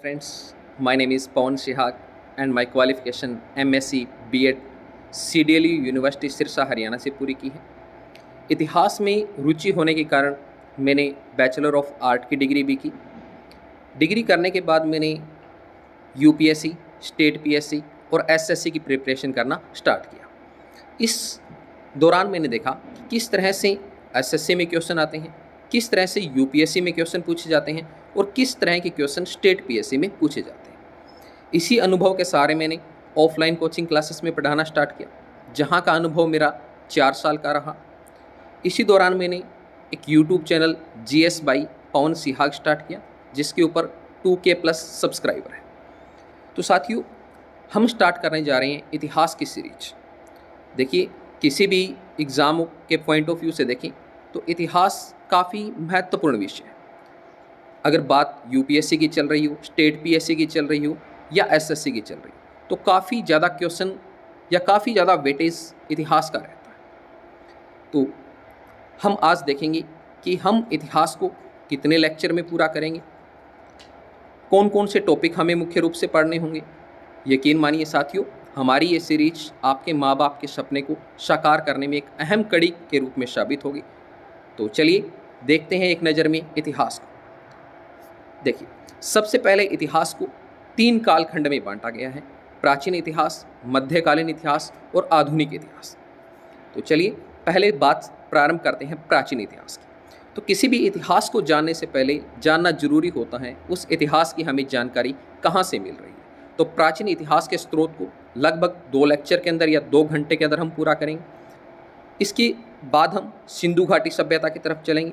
friends, my name is Pawan Shihag and my qualification MSc B.Ed CDLU university Sirsa Haryana से पूरी की है। इतिहास में रुचि होने के कारण मैंने बैचलर ऑफ आर्ट की डिग्री भी की। डिग्री करने के बाद मैंने यूपीएससी, स्टेट पीएससी और एसएससी की प्रिपरेशन करना स्टार्ट किया। इस दौरान मैंने देखा कि किस तरह से एसएससी में क्वेश्चन आते हैं, किस तरह से यूपीएससी में क्वेश्चन पूछे जाते हैं और किस तरह के क्वेश्चन स्टेट पीएससी में पूछे जाते हैं। इसी अनुभव के सहारे मैंने ऑफलाइन कोचिंग क्लासेस में पढ़ाना स्टार्ट किया, जहाँ का अनुभव मेरा 4 साल का रहा। इसी दौरान मैंने एक YouTube channel GS by Pawan Sihag start किया, जिसके ऊपर 2K+ सब्सक्राइबर है। तो साथियों, हम स्टार्ट करने जा रहे हैं इतिहास की सीरीज। देखिए, किसी भी एग्ज़ाम के पॉइंट ऑफ व्यू से देखें तो इतिहास काफ़ी महत्वपूर्ण विषय है। अगर बात यूपीएससी की चल रही हो, स्टेट पीएससी की चल रही हो या एसएससी की चल रही हो, तो काफ़ी ज़्यादा क्वेश्चन या काफ़ी ज़्यादा वेटेज इतिहास का रहता है। तो हम आज देखेंगे कि हम इतिहास को कितने लेक्चर में पूरा करेंगे, कौन कौन से टॉपिक हमें मुख्य रूप से पढ़ने होंगे। यकीन मानिए साथियों, हमारी ये सीरीज आपके माँ बाप के सपने को साकार करने में एक अहम कड़ी के रूप में साबित होगी। तो चलिए देखते हैं एक नज़र में इतिहास को। देखिए, सबसे पहले इतिहास को 3 कालखंड में बांटा गया है: प्राचीन इतिहास, मध्यकालीन इतिहास और आधुनिक इतिहास। तो चलिए पहले बात प्रारंभ करते हैं प्राचीन इतिहास की। तो किसी भी इतिहास को जानने से पहले जानना जरूरी होता है उस इतिहास की हमें जानकारी कहाँ से मिल रही है। तो प्राचीन इतिहास के स्रोत को लगभग 2 लेक्चर के अंदर या 2 घंटे के अंदर हम पूरा करेंगे। इसके बाद हम सिंधु घाटी सभ्यता की तरफ चलेंगे,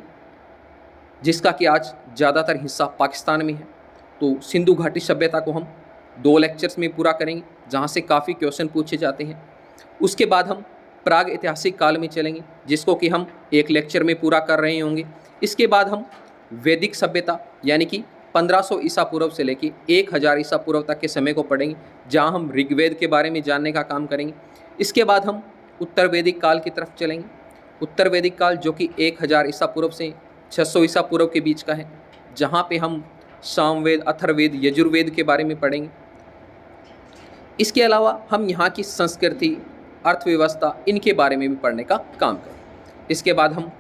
जिसका कि आज ज़्यादातर हिस्सा पाकिस्तान में है। तो सिंधु घाटी सभ्यता को हम 2 लेक्चर्स में पूरा करेंगे, जहाँ से काफ़ी क्वेश्चन पूछे जाते हैं। उसके बाद हम प्राग ऐतिहासिक काल में चलेंगे, जिसको कि हम 1 लेक्चर में पूरा कर रहे होंगे। इसके बाद हम वैदिक सभ्यता यानी कि 1500 ईसा पूर्व से लेकर 1000 ईसा पूर्व तक के समय को पढ़ेंगे, जहाँ हम ऋग्वेद के बारे में जानने का काम करेंगे। इसके बाद हम उत्तर वैदिक काल की तरफ चलेंगे। उत्तर वैदिक काल जो कि 1000 ईसा पूर्व से 600 ईसा पूर्व के बीच का है, जहाँ पे हम सामवेद, अथर्ववेद, यजुर्वेद के बारे में पढ़ेंगे। इसके अलावा हम यहाँ की संस्कृति, अर्थव्यवस्था, इनके बारे में भी पढ़ने का काम करें। इसके बाद हम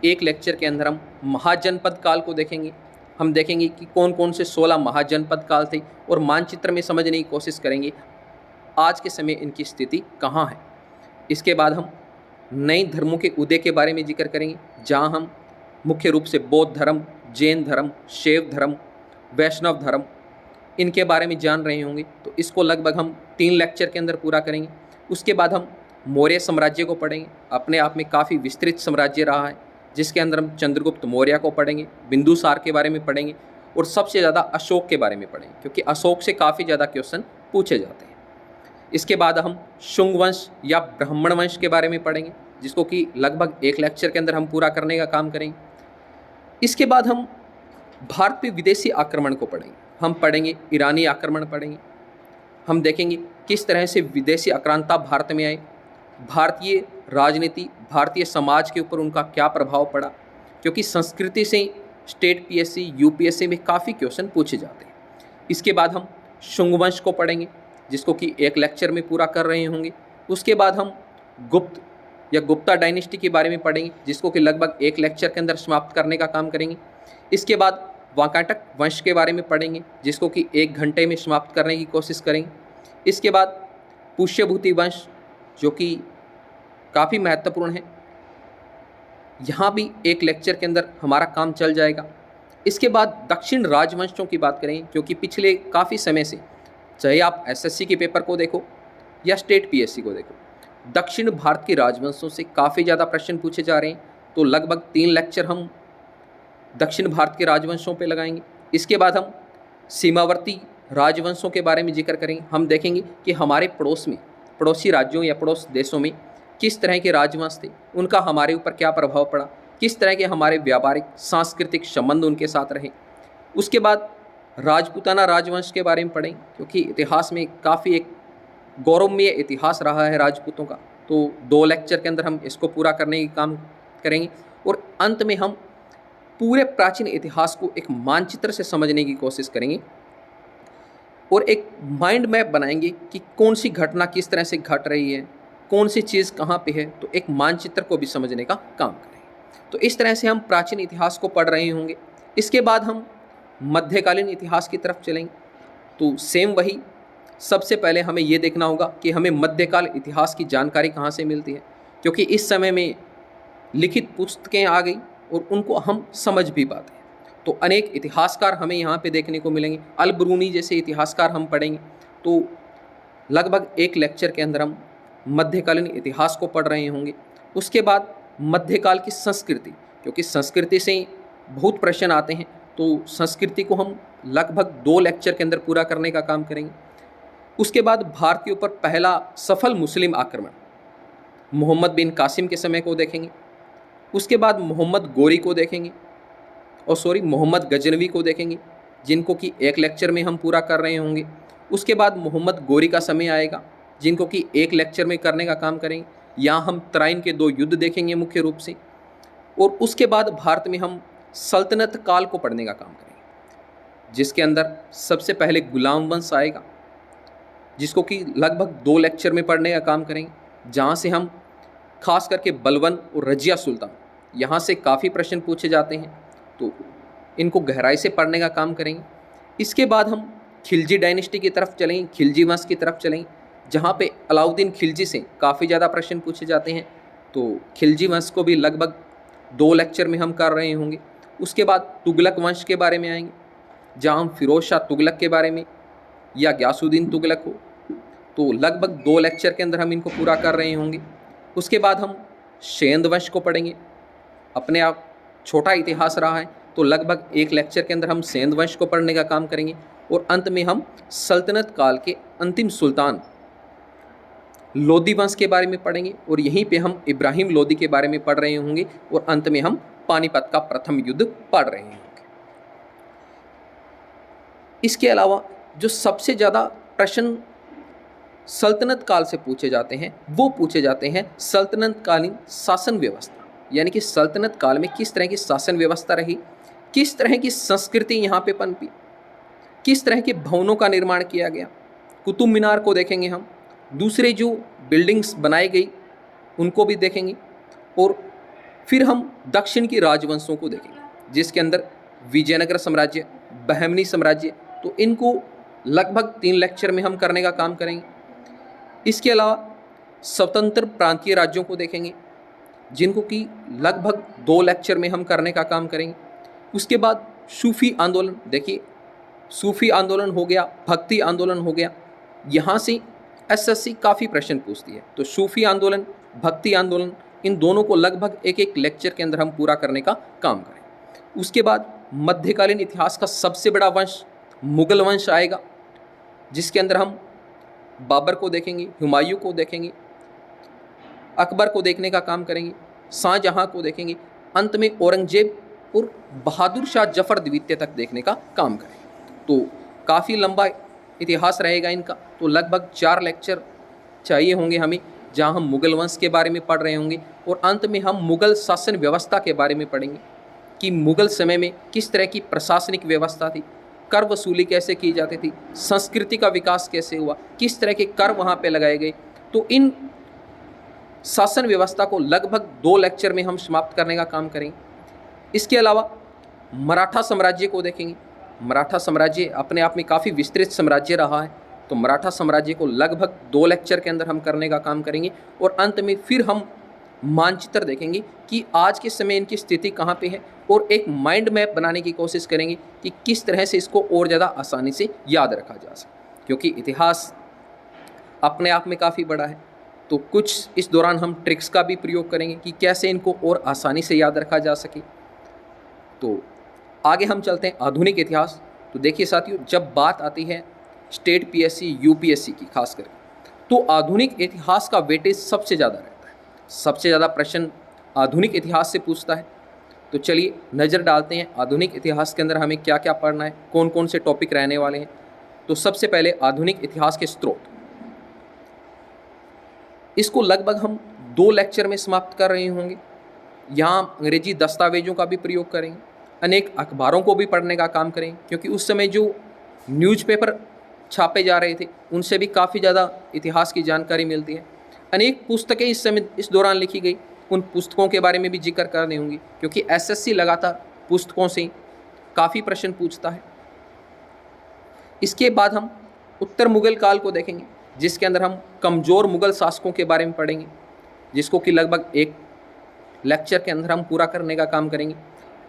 1 लेक्चर के अंदर हम महाजनपद काल को देखेंगे। हम देखेंगे कि कौन कौन से 16 महाजनपद काल थे और मानचित्र में समझने की कोशिश करेंगे आज के समय इनकी स्थिति कहाँ है। इसके बाद हम नए धर्मों के उदय के बारे में जिक्र करेंगे, जहाँ हम मुख्य रूप से बौद्ध धर्म, जैन धर्म, शैव धर्म, वैष्णव धर्म, इनके बारे में जान रहे होंगे। तो इसको लगभग हम 3 लेक्चर के अंदर पूरा करेंगे। उसके बाद हम मौर्य साम्राज्य को पढ़ेंगे। अपने आप में काफ़ी विस्तृत साम्राज्य रहा है, जिसके अंदर हम चंद्रगुप्त मौर्य को पढ़ेंगे, बिंदुसार के बारे में पढ़ेंगे और सबसे ज़्यादा अशोक के बारे में पढ़ेंगे, क्योंकि अशोक से काफ़ी ज़्यादा क्वेश्चन पूछे जाते हैं। इसके बाद हम शुंग वंश या ब्राह्मण वंश के बारे में पढ़ेंगे, जिसको कि लगभग 1 लेक्चर के अंदर हम पूरा करने का काम करेंगे। इसके बाद हम भारत पे विदेशी आक्रमण को पढ़ेंगे। हम पढ़ेंगे ईरानी आक्रमण पढ़ेंगे। हम देखेंगे किस तरह से विदेशी आक्रांता भारत में आए, भारतीय राजनीति, भारतीय समाज के ऊपर उनका क्या प्रभाव पड़ा, क्योंकि संस्कृति से स्टेट पीएससी, यूपीएससी में काफ़ी क्वेश्चन पूछे जाते हैं। इसके बाद हम शुंग वंश को पढ़ेंगे, जिसको कि 1 लेक्चर में पूरा कर रहे होंगे। उसके बाद हम गुप्त या गुप्ता डायनेस्टी के बारे में पढ़ेंगे, जिसको कि लगभग 1 लेक्चर के अंदर समाप्त करने का काम करेंगे। इसके बाद वाकाटक वंश के बारे में पढ़ेंगे, जिसको कि 1 घंटे में समाप्त करने की कोशिश करेंगे। इसके बाद पुष्यभूति वंश, जो कि काफ़ी महत्वपूर्ण है, यहाँ भी 1 लेक्चर के अंदर हमारा काम चल जाएगा। इसके बाद दक्षिण राजवंशों की बात करें, क्योंकि पिछले काफ़ी समय से, चाहे आप एसएससी के पेपर को देखो या स्टेट पीएससी को देखो, दक्षिण भारत के राजवंशों से काफ़ी ज़्यादा प्रश्न पूछे जा रहे हैं। तो लगभग 3 लेक्चर हम दक्षिण भारत के राजवंशों पे लगाएंगे। इसके बाद हम सीमावर्ती राजवंशों के बारे में जिक्र करेंगे। हम देखेंगे कि हमारे पड़ोस में, पड़ोसी राज्यों या पड़ोस देशों में किस तरह के राजवंश थे, उनका हमारे ऊपर क्या प्रभाव पड़ा, किस तरह के हमारे व्यापारिक सांस्कृतिक संबंध उनके साथ रहे। उसके बाद राजपूताना राजवंश के बारे में पढ़ेंगे, क्योंकि इतिहास में काफ़ी एक गौरवमय इतिहास रहा है राजपूतों का। तो 2 लेक्चर के अंदर हम इसको पूरा करने का काम करेंगे। और अंत में हम पूरे प्राचीन इतिहास को एक मानचित्र से समझने की कोशिश करेंगे, और एक माइंड मैप बनाएंगे कि कौन सी घटना किस तरह से घट रही है, कौन सी चीज़ कहाँ पे है, तो एक मानचित्र को भी समझने का काम करेंगे। तो इस तरह से हम प्राचीन इतिहास को पढ़ रहे होंगे। इसके बाद हम मध्यकालीन इतिहास की तरफ चलेंगे। तो सेम वही, सबसे पहले हमें ये देखना होगा कि हमें मध्यकाल इतिहास की जानकारी कहाँ से मिलती है, क्योंकि इस समय में लिखित पुस्तकें आ गई और उनको हम समझ भी पाते हैं। तो अनेक इतिहासकार हमें यहाँ पे देखने को मिलेंगे। अल ब्रूनी जैसे इतिहासकार हम पढ़ेंगे। तो लगभग एक लेक्चर के अंदर हम मध्यकालीन इतिहास को पढ़ रहे होंगे। उसके बाद मध्यकाल की संस्कृति, क्योंकि संस्कृति से बहुत प्रश्न आते हैं, तो संस्कृति को हम लगभग 2 लेक्चर के अंदर पूरा करने का काम करेंगे। उसके बाद भारत के ऊपर पहला सफल मुस्लिम आक्रमण मोहम्मद बिन कासिम के समय को देखेंगे। उसके बाद मोहम्मद गोरी को देखेंगे, मोहम्मद गजनवी को देखेंगे, जिनको कि एक लेक्चर में हम पूरा कर रहे होंगे। उसके बाद मोहम्मद गोरी का समय आएगा, जिनको कि एक लेक्चर में करने का काम करेंगे। यहाँ हम तराइन के 2 युद्ध देखेंगे मुख्य रूप से। और उसके बाद भारत में हम सल्तनत काल को पढ़ने का काम करेंगे, जिसके अंदर सबसे पहले गुलाम वंश आएगा, जिसको कि लगभग 2 लेक्चर में पढ़ने का काम करेंगे, जहाँ से हम खास करके बलबन और रजिया सुल्तान, यहाँ से काफ़ी प्रश्न पूछे जाते हैं, तो इनको गहराई से पढ़ने का काम करेंगे। इसके बाद हम खिलजी डायनेस्टी की तरफ चलेंगे, खिलजी वंश की तरफ चलेंगे, जहाँ पे अलाउद्दीन खिलजी से काफ़ी ज़्यादा प्रश्न पूछे जाते हैं। तो खिलजी वंश को भी लगभग 2 लेक्चर में हम कर रहे होंगे। उसके बाद तुगलक वंश के बारे में आएंगे, जहाँ हम फिरोज शाह तुगलक के बारे में या गयासुद्दीन तुगलक हो, तो लगभग 2 लेक्चर के अंदर हम इनको पूरा कर रहे होंगे। उसके बाद हम सेंध वंश को पढ़ेंगे। अपने आप छोटा इतिहास रहा है, तो लगभग 1 लेक्चर के अंदर हम सेंध वंश को पढ़ने का काम करेंगे। और अंत में हम सल्तनत काल के अंतिम सुल्तान लोदी वंश के बारे में पढ़ेंगे, और यहीं पे हम इब्राहिम लोदी के बारे में पढ़ रहे होंगे। और अंत में हम पानीपत का प्रथम युद्ध पढ़ रहे होंगे। इसके अलावा जो सबसे ज़्यादा प्रश्न सल्तनत काल से पूछे जाते हैं, वो पूछे जाते हैं सल्तनत कालीन शासन व्यवस्था, यानी कि सल्तनत काल में किस तरह की शासन व्यवस्था रही, किस तरह की संस्कृति यहाँ पे पनपी, किस तरह के भवनों का निर्माण किया गया। कुतुब मीनार को देखेंगे हम, दूसरे जो बिल्डिंग्स बनाई गई उनको भी देखेंगे। और फिर हम दक्षिण की राजवंशों को देखेंगे, जिसके अंदर विजयनगर साम्राज्य, बहमनी साम्राज्य, तो इनको लगभग 3 लेक्चर में हम करने का काम करेंगे। इसके अलावा स्वतंत्र प्रांतीय राज्यों को देखेंगे, जिनको कि लगभग 2 लेक्चर में हम करने का काम करेंगे। उसके बाद सूफी आंदोलन, देखिए सूफी आंदोलन हो गया, भक्ति आंदोलन हो गया, यहाँ से एसएससी काफ़ी प्रश्न पूछती है। तो सूफी आंदोलन, भक्ति आंदोलन, इन दोनों को लगभग 1-1 लेक्चर के अंदर हम पूरा करने का काम करें। उसके बाद मध्यकालीन इतिहास का सबसे बड़ा वंश मुगल वंश आएगा, जिसके अंदर हम बाबर को देखेंगे, हुमायूं को देखेंगे, अकबर को देखने का काम करेंगे, शाहजहां को देखेंगे, अंत में औरंगजेब और बहादुर शाह जफर द्वितीय तक देखने का काम करेंगे। तो काफ़ी लंबा इतिहास रहेगा इनका, तो लगभग 4 लेक्चर चाहिए होंगे हमें, जहां हम मुगल वंश के बारे में पढ़ रहे होंगे। और अंत में हम मुगल शासन व्यवस्था के बारे में पढ़ेंगे कि मुगल समय में किस तरह की प्रशासनिक व्यवस्था थी, कर वसूली कैसे की जाती थी, संस्कृति का विकास कैसे हुआ, किस तरह के कर वहाँ पे लगाए गए। तो इन शासन व्यवस्था को लगभग 2 लेक्चर में हम समाप्त करने का काम करेंगे। इसके अलावा मराठा साम्राज्य को देखेंगे। मराठा साम्राज्य अपने आप में काफ़ी विस्तृत साम्राज्य रहा है, तो मराठा साम्राज्य को लगभग 2 लेक्चर के अंदर हम करने का काम करेंगे। और अंत में फिर हम मानचित्र देखेंगे कि आज के समय इनकी स्थिति कहाँ पे है, और एक माइंड मैप बनाने की कोशिश करेंगे कि किस तरह से इसको और ज़्यादा आसानी से याद रखा जा सके, क्योंकि इतिहास अपने आप में काफ़ी बड़ा है। तो कुछ इस दौरान हम ट्रिक्स का भी प्रयोग करेंगे कि कैसे इनको और आसानी से याद रखा जा सके। तो आगे हम चलते हैं आधुनिक इतिहास। तो देखिए साथियों, जब बात आती है स्टेट पीएससी, यूपीएससी की खास करके, तो आधुनिक इतिहास का वेटेज सबसे ज़्यादा रहता है, सबसे ज़्यादा प्रश्न आधुनिक इतिहास से पूछता है। तो चलिए नज़र डालते हैं आधुनिक इतिहास के अंदर हमें क्या क्या पढ़ना है, कौन कौन से टॉपिक रहने वाले हैं। तो सबसे पहले आधुनिक इतिहास के स्रोत, इसको लगभग हम 2 लेक्चर में समाप्त कर रहे होंगे। यहाँ अंग्रेजी दस्तावेजों का भी प्रयोग करेंगे, अनेक अखबारों को भी पढ़ने का काम करेंगे, क्योंकि उस समय जो न्यूज़पेपर छापे जा रहे थे, उनसे भी काफ़ी ज़्यादा इतिहास की जानकारी मिलती है। अनेक पुस्तकें इस समय इस दौरान लिखी गई, उन पुस्तकों के बारे में भी जिक्र करनी होंगी, क्योंकि एसएससी लगातार पुस्तकों से काफ़ी प्रश्न पूछता है। इसके बाद हम उत्तर मुगल काल को देखेंगे, जिसके अंदर हम कमज़ोर मुगल शासकों के बारे में पढ़ेंगे, जिसको कि लगभग एक लेक्चर के अंदर हम पूरा करने का काम करेंगे।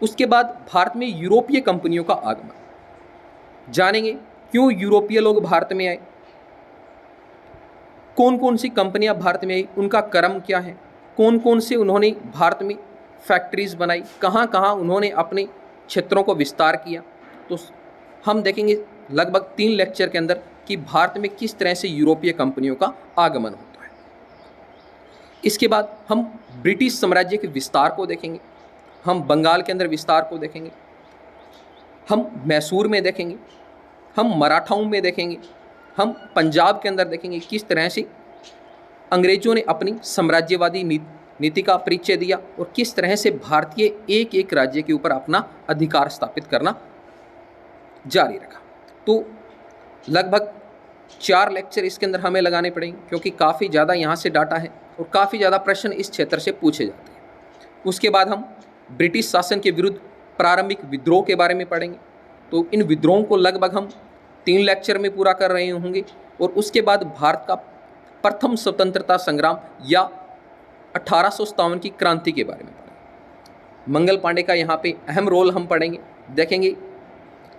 उसके बाद भारत में यूरोपीय कंपनियों का आगमन जानेंगे, क्यों यूरोपीय लोग भारत में आए, कौन कौन सी कंपनियां भारत में आई, उनका क्रम क्या है, कौन कौन से उन्होंने भारत में फैक्ट्रीज बनाई, कहाँ कहाँ उन्होंने अपने क्षेत्रों को विस्तार किया। तो हम देखेंगे लगभग 3 लेक्चर के अंदर कि भारत में किस तरह से यूरोपीय कंपनियों का आगमन होता है। इसके बाद हम ब्रिटिश साम्राज्य के विस्तार को देखेंगे, हम बंगाल के अंदर विस्तार को देखेंगे, हम मैसूर में देखेंगे, हम मराठाओं में देखेंगे, हम पंजाब के अंदर देखेंगे किस तरह से अंग्रेजों ने अपनी साम्राज्यवादी नीति का परिचय दिया और किस तरह से भारतीय एक एक राज्य के ऊपर अपना अधिकार स्थापित करना जारी रखा। तो लगभग 4 लेक्चर इसके अंदर हमें लगाने पड़ेंगे, क्योंकि काफ़ी ज़्यादा यहाँ से डाटा है और काफ़ी ज़्यादा प्रश्न इस क्षेत्र से पूछे जाते हैं। उसके बाद हम ब्रिटिश शासन के विरुद्ध प्रारंभिक विद्रोह के बारे में पढ़ेंगे। तो इन विद्रोहों को लगभग हम 3 लेक्चर में पूरा कर रहे होंगे। और उसके बाद भारत का प्रथम स्वतंत्रता संग्राम या 1857 की क्रांति के बारे में पढ़ेंगे। मंगल पांडे का यहाँ पे अहम रोल हम पढ़ेंगे, देखेंगे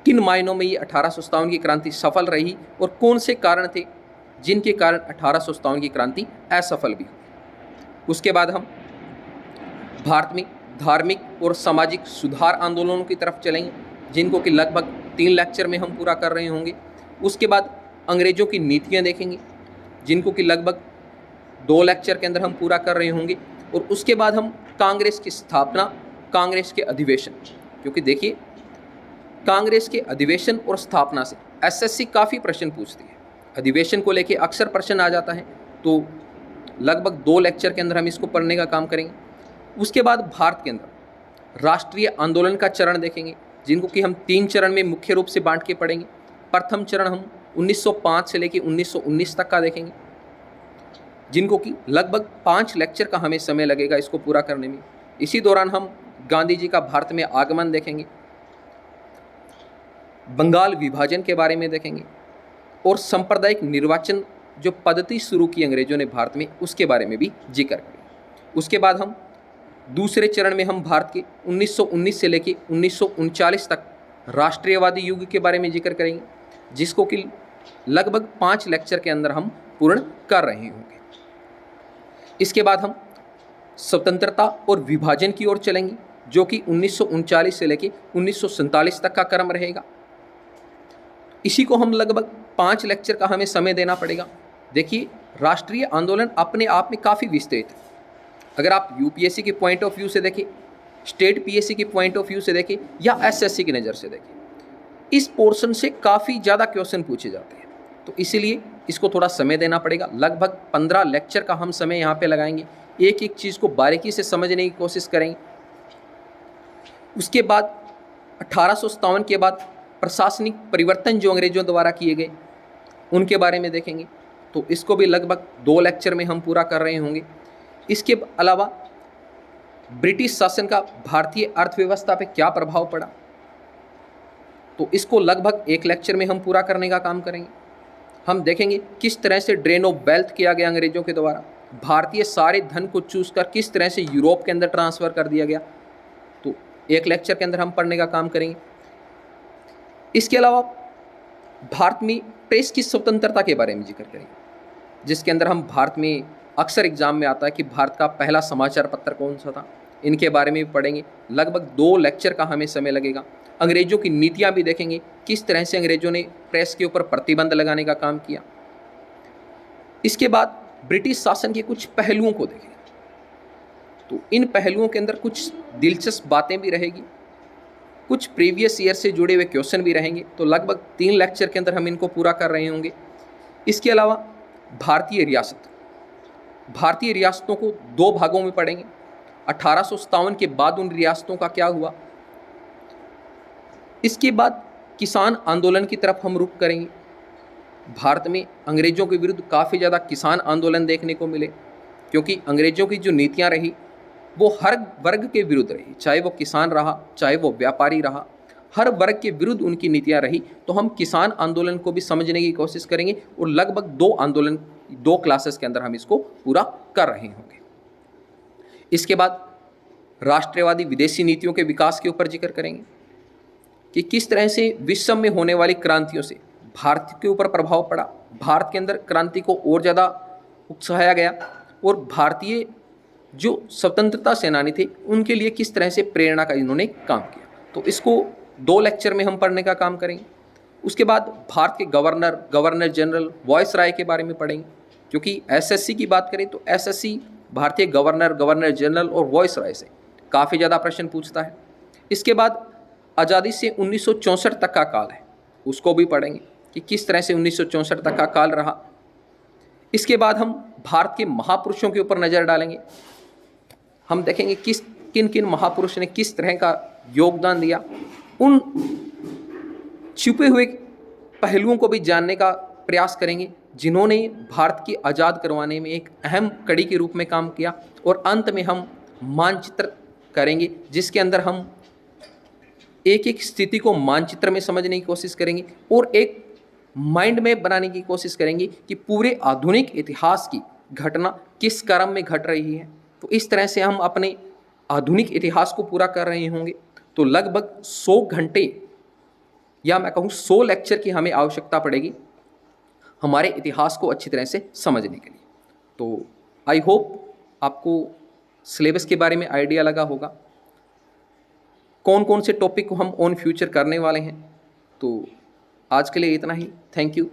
किन मायनों में ये 1857 की क्रांति सफल रही और कौन से कारण थे जिनके कारण 1857 की क्रांति असफल भी हुई। उसके बाद हम भारत में धार्मिक और सामाजिक सुधार आंदोलनों की तरफ चलेंगे, जिनको कि लगभग 3 लेक्चर में हम पूरा कर रहे होंगे। उसके बाद अंग्रेज़ों की नीतियाँ देखेंगे, जिनको कि लगभग 2 लेक्चर के अंदर हम पूरा कर रहे होंगे। और उसके बाद हम कांग्रेस की स्थापना, कांग्रेस के अधिवेशन, क्योंकि देखिए कांग्रेस के अधिवेशन और स्थापना से एसएससी काफ़ी प्रश्न पूछती है, अधिवेशन को लेके अक्सर प्रश्न आ जाता है। तो लगभग 2 लेक्चर के अंदर हम इसको पढ़ने का काम करेंगे। उसके बाद भारत के अंदर राष्ट्रीय आंदोलन का चरण देखेंगे, जिनको कि हम 3 चरण में मुख्य रूप से बांट के पढ़ेंगे। प्रथम चरण हम 1905 से लेकर 1919 तक का देखेंगे, जिनको कि लगभग 5 लेक्चर का हमें समय लगेगा इसको पूरा करने में। इसी दौरान हम गांधी जी का भारत में आगमन देखेंगे, बंगाल विभाजन के बारे में देखेंगे और सांप्रदायिक निर्वाचन जो पद्धति शुरू की अंग्रेजों ने भारत में, उसके बारे में भी जिक्र करेंगे। उसके बाद हम दूसरे चरण में हम भारत के 1919 से लेकर 1939 तक राष्ट्रीयवादी युग के बारे में जिक्र करेंगे, जिसको कि लगभग 5 लेक्चर के अंदर हम पूर्ण कर रहे होंगे। इसके बाद हम स्वतंत्रता और विभाजन की ओर चलेंगे, जो कि 1939 से लेकर 1947 तक का क्रम रहेगा। इसी को हम लगभग 5 लेक्चर का हमें समय देना पड़ेगा। देखिए राष्ट्रीय आंदोलन अपने आप में काफ़ी विस्तृत है। अगर आप यूपीएससी के पॉइंट ऑफ व्यू से देखें, स्टेट पीएससी के पॉइंट ऑफ व्यू से देखें या एसएससी की नज़र से देखें, इस पोर्शन से काफ़ी ज़्यादा क्वेश्चन पूछे जाते हैं। तो इसीलिए इसको थोड़ा समय देना पड़ेगा। लगभग 15 लेक्चर का हम समय यहाँ पे लगाएंगे, एक एक चीज़ को बारीकी से समझने की कोशिश करेंगे। उसके बाद 1857 के बाद प्रशासनिक परिवर्तन जो अंग्रेजों द्वारा किए गए, उनके बारे में देखेंगे। तो इसको भी लगभग 2 लेक्चर में हम पूरा कर रहे होंगे। इसके अलावा ब्रिटिश शासन का भारतीय अर्थव्यवस्था पे क्या प्रभाव पड़ा, तो इसको लगभग 1 लेक्चर में हम पूरा करने का काम करेंगे। हम देखेंगे किस तरह से ड्रेन ऑफ वेल्थ किया गया अंग्रेजों के द्वारा, भारतीय सारे धन को चूज कर किस तरह से यूरोप के अंदर ट्रांसफ़र कर दिया गया, तो 1 लेक्चर के अंदर हम पढ़ने का काम करेंगे। इसके अलावा भारत में प्रेस की स्वतंत्रता के बारे में जिक्र करेंगे, जिसके अंदर हम भारत में अक्सर एग्जाम में आता है कि भारत का पहला समाचार पत्र कौन सा था, इनके बारे में भी पढ़ेंगे। लगभग 2 लेक्चर का हमें समय लगेगा। अंग्रेज़ों की नीतियाँ भी देखेंगे, किस तरह से अंग्रेज़ों ने प्रेस के ऊपर प्रतिबंध लगाने का काम किया। इसके बाद ब्रिटिश शासन के कुछ पहलुओं को देखेंगे, तो इन पहलुओं के अंदर कुछ दिलचस्प बातें भी रहेगी, कुछ प्रीवियस ईयर से जुड़े हुए क्वेश्चन भी रहेंगे। तो लगभग 3 लेक्चर के अंदर हम इनको पूरा कर रहे होंगे। इसके अलावा भारतीय रियासतों को 2 भागों में पढ़ेंगे। 1857 के बाद उन रियासतों का क्या हुआ, इसके बाद किसान आंदोलन की तरफ हम रुख करेंगे। भारत में अंग्रेज़ों के विरुद्ध काफ़ी ज़्यादा किसान आंदोलन देखने को मिले, क्योंकि अंग्रेज़ों की जो नीतियाँ रही वो हर वर्ग के विरुद्ध रही, चाहे वो किसान रहा, चाहे वो व्यापारी रहा, हर वर्ग के विरुद्ध उनकी नीतियाँ रही। तो हम किसान आंदोलन को भी समझने की कोशिश करेंगे और लगभग 2 क्लासेस के अंदर हम इसको पूरा कर रहे होंगे। इसके बाद राष्ट्रवादी विदेशी नीतियों के विकास के ऊपर जिक्र करेंगे कि किस तरह से विश्व में होने वाली क्रांतियों से भारत के ऊपर प्रभाव पड़ा, भारत के अंदर क्रांति को और ज़्यादा उकसाया गया और भारतीय जो स्वतंत्रता सेनानी थे उनके लिए किस तरह से प्रेरणा का इन्होंने काम किया। तो इसको 2 लेक्चर में हम पढ़ने का काम करेंगे। उसके बाद भारत के गवर्नर जनरल, वायसराय के बारे में पढ़ेंगे, क्योंकि एसएससी की बात करें तो एसएससी भारतीय गवर्नर जनरल और वायसराय से काफ़ी ज़्यादा प्रश्न पूछता है। इसके बाद आज़ादी से 1964 तक का काल है, उसको भी पढ़ेंगे कि किस तरह से 1964 तक का काल रहा। इसके बाद हम भारत के महापुरुषों के ऊपर नज़र डालेंगे। हम देखेंगे किन किन महापुरुष ने किस तरह का योगदान दिया, उन छुपे हुए पहलुओं को भी जानने का प्रयास करेंगे जिन्होंने भारत की आज़ाद करवाने में एक अहम कड़ी के रूप में काम किया। और अंत में हम मानचित्र करेंगे जिसके अंदर हम एक एक स्थिति को मानचित्र में समझने की कोशिश करेंगे और एक माइंड मैप बनाने की कोशिश करेंगे कि पूरे आधुनिक इतिहास की घटना किस क्रम में घट रही है। तो इस तरह से हम अपने आधुनिक इतिहास को पूरा कर रहे होंगे। तो लगभग 100 घंटे या मैं कहूँ 100 लेक्चर की हमें आवश्यकता पड़ेगी हमारे इतिहास को अच्छी तरह से समझने के लिए। तो आई होप आपको सिलेबस के बारे में आइडिया लगा होगा, कौन कौन से टॉपिक को हम ऑन फ्यूचर करने वाले हैं। तो आज के लिए इतना ही। Thank you.